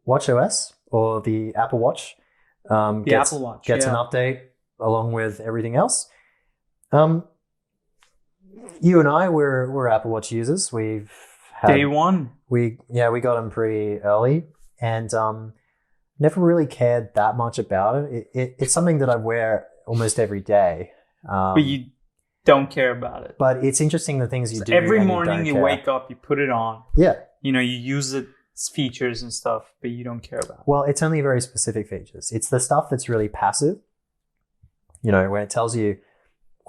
Watch OS or the Apple Watch Apple Watch gets an update along with everything else. You and I we're Apple Watch users. We've had Day one. we got them pretty early and never really cared that much about it. It's something that I wear almost every day. But you don't care about it. But it's interesting the things you do. Every and morning you you don't care. wake up, you put it on. Yeah. You know, you use its features and stuff, but you don't care about it. Well, it's only very specific features. It's the stuff that's really passive. You know, when it tells you,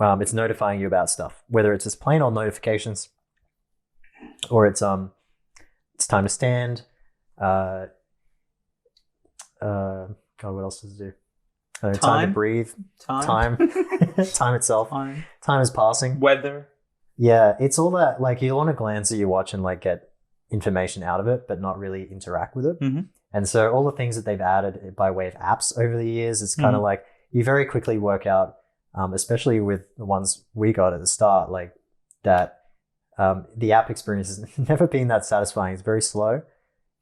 it's notifying you about stuff, whether it's just plain old notifications, or it's time to stand. God, what else does it do? Time to breathe. Time itself. Time is passing. Weather. Yeah, it's all that. Like, you want to glance at your watch and like get information out of it, but not really interact with it. Mm-hmm. And so all the things that they've added by way of apps over the years, it's kind of like you very quickly work out, especially with the ones we got at the start, like that the app experience has never been that satisfying. It's very slow.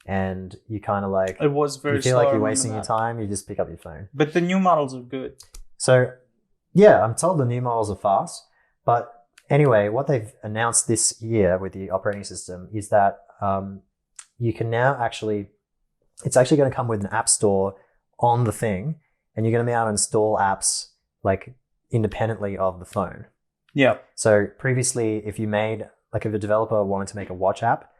And you kind of like, it was very you feel slow, like you're wasting your time. You just pick up your phone. But the new models are good. So yeah, I'm told the new models are fast. But anyway, what they've announced this year with the operating system is that you can now it's actually going to come with an app store on the thing, and you're going to be able to install apps like independently of the phone. Yeah. So previously, if a developer wanted to make a watch app,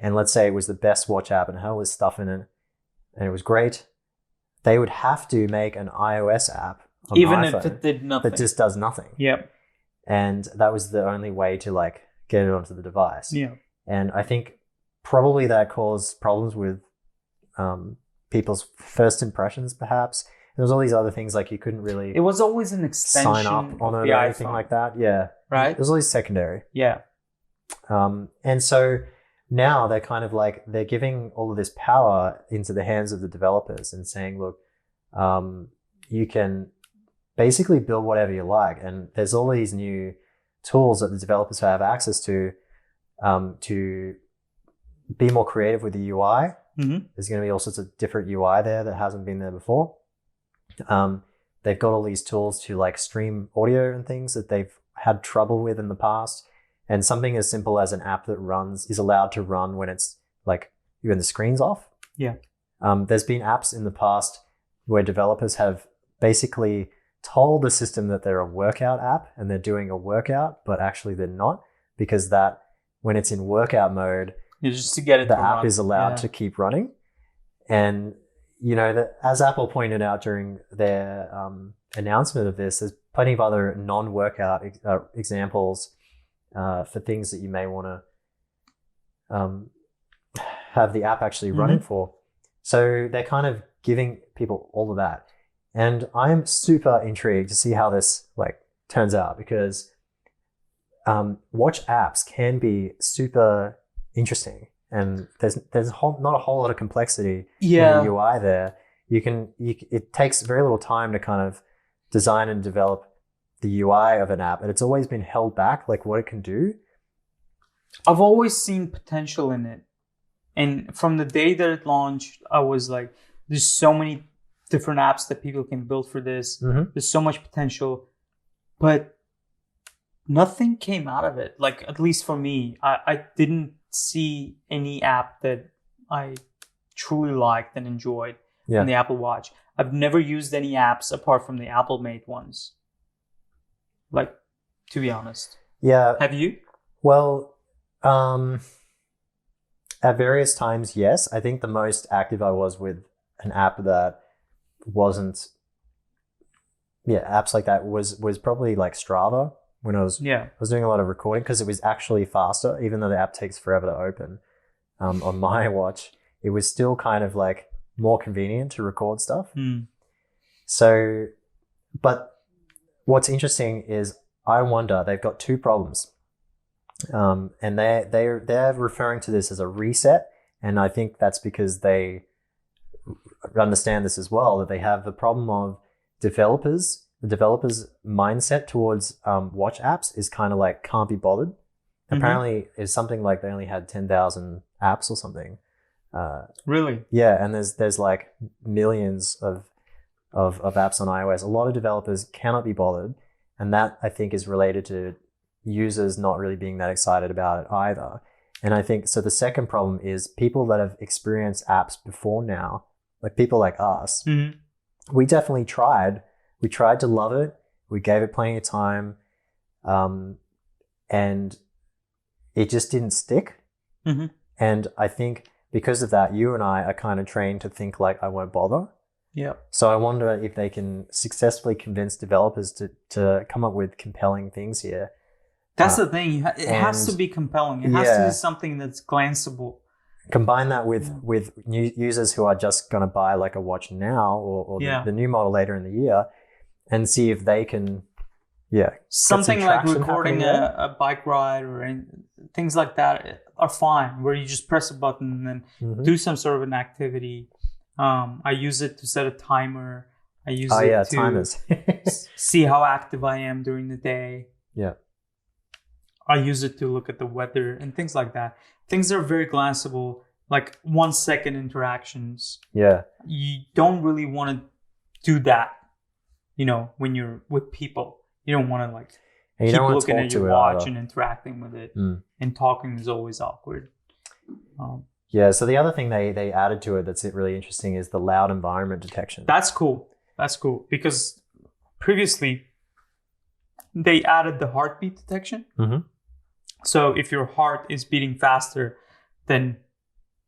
and let's say it was the best watch app and had all this stuff in it, and it was great, they would have to make an iOS app on even iPhone if it did nothing. that just does nothing. Yep. And that was the only way to like get it onto the device. Yeah. And I think probably that caused problems with people's first impressions, perhaps. There was all these other things like you couldn't really It was always an extension sign up on of it the or iPhone, anything like that. Yeah. right? It was always secondary. Yeah. And so now they're kind of like, they're giving all of this power into the hands of the developers and saying, look, you can basically build whatever you like. And there's all these new tools that the developers have access to be more creative with the UI. Mm-hmm. There's going to be all sorts of different UI there that hasn't been there before. They've got all these tools to like stream audio and things that they've had trouble with in the past. And something as simple as an app that is allowed to run when it's like when the screen's off. Yeah. There's been apps in the past where developers have basically told the system that they're a workout app and they're doing a workout, but actually they're not, because that when it's in workout mode, Just to get it the to app run. is allowed to keep running. And, you know, as Apple pointed out during their announcement of this, there's plenty of other non-workout examples for things that you may want to have the app actually running for. So they're kind of giving people all of that. And I'm super intrigued to see how this like turns out, because watch apps can be super interesting, and there's not a whole lot of complexity in the UI there. It takes very little time to kind of design and develop the UI of an app, and it's always been held back, like what it can do. I've always seen potential in it. And from the day that it launched, I was like, there's so many different apps that people can build for this. Mm-hmm. There's so much potential. But nothing came out of it. Like, at least for me, I didn't see any app that I truly liked and enjoyed on the Apple Watch. I've never used any apps apart from the Apple-made ones. Like, to be honest. Yeah. Have you? Well, at various times, yes. I think the most active I was with an app that wasn't, apps like that was probably like Strava, when I was doing a lot of recording, because it was actually faster, even though the app takes forever to open. On my watch, it was still kind of like more convenient to record stuff. So, but what's interesting is I wonder, they've got two problems. And they're referring to this as a reset, and I think that's because they understand this as well, that they have the problem of the developers' mindset towards watch apps is kind of like can't be bothered. Apparently, it's something like they only had 10,000 apps or something Really? Yeah, and there's like millions of apps on iOS. A lot of developers cannot be bothered, and that I think is related to users not really being that excited about it either. And I think so. The second problem is people that have experienced apps before now, like people like us. Mm-hmm. We definitely tried. We tried to love it. We gave it plenty of time, and it just didn't stick. Mm-hmm. And I think because of that, you and I are kind of trained to think like, I won't bother. Yeah. So I wonder if they can successfully convince developers to come up with compelling things here. That's the thing. It has to be compelling. It has to be something that's glanceable. Combine that with new users who are just going to buy like a watch now or the new model later in the year, and see if they can, something like recording a bike ride or things like that are fine, where you just press a button and then do some sort of an activity. I use it to set a timer. I use it to timers. see how active I am during the day. Yeah. I use it to look at the weather and things like that. Things that are very glanceable, like 1 second interactions. Yeah. You don't really want to do that, when you're with people. You don't want to keep looking at your watch and interacting with it. And talking is always awkward. Yeah, so the other thing they added to it that's really interesting is the loud environment detection. That's cool. Because previously they added the heartbeat detection. Mm-hmm. So if your heart is beating faster than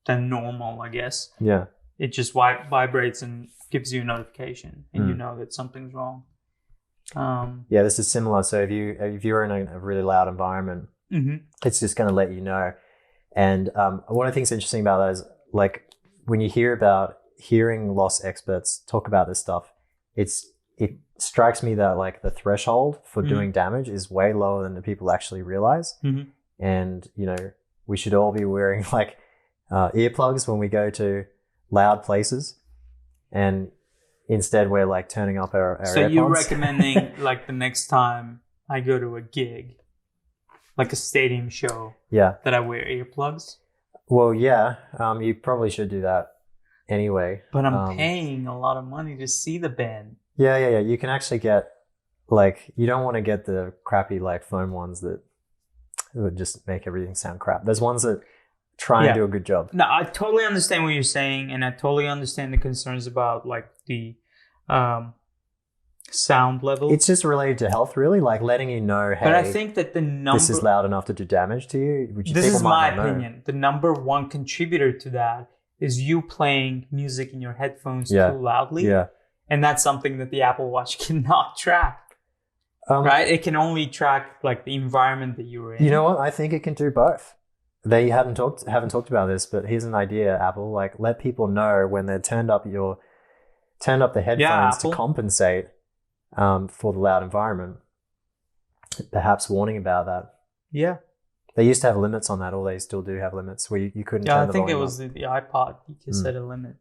normal, I guess, it just vibrates and gives you a notification, and you know that something's wrong. This is similar. So if you're in a really loud environment, it's just going to let you know. And one of the things interesting about that is, like, when you hear about hearing loss experts talk about this stuff, it strikes me that like the threshold for doing damage is way lower than the people actually realize. And we should all be wearing like earplugs when we go to loud places, and instead we're like turning up our so AirPods. You're recommending like the next time I go to a gig, like a stadium show, that I wear earplugs? Well, you probably should do that anyway. But I'm paying a lot of money to see the band. Yeah. You can actually get, like, you don't want to get the crappy like foam ones that would just make everything sound crap. There's ones that try and do a good job. No, I totally understand what you're saying, and I totally understand the concerns about like the sound level. It's just related to health, really, like letting you know, hey, but I think that the number, this is loud enough to do damage to you. Which this is my opinion. The number one contributor to that is you playing music in your headphones too loudly. Yeah. And that's something that the Apple Watch cannot track. Right? It can only track like the environment that you were in. You know what? I think it can do both. They haven't talked about this, but here's an idea, Apple. Like, let people know when they're turned up the headphones to compensate for the loud environment. Perhaps warning about that. Yeah. They used to have limits on that, or they still do have limits where you couldn't turn the volume up. I think it was the iPod. You can set a limit.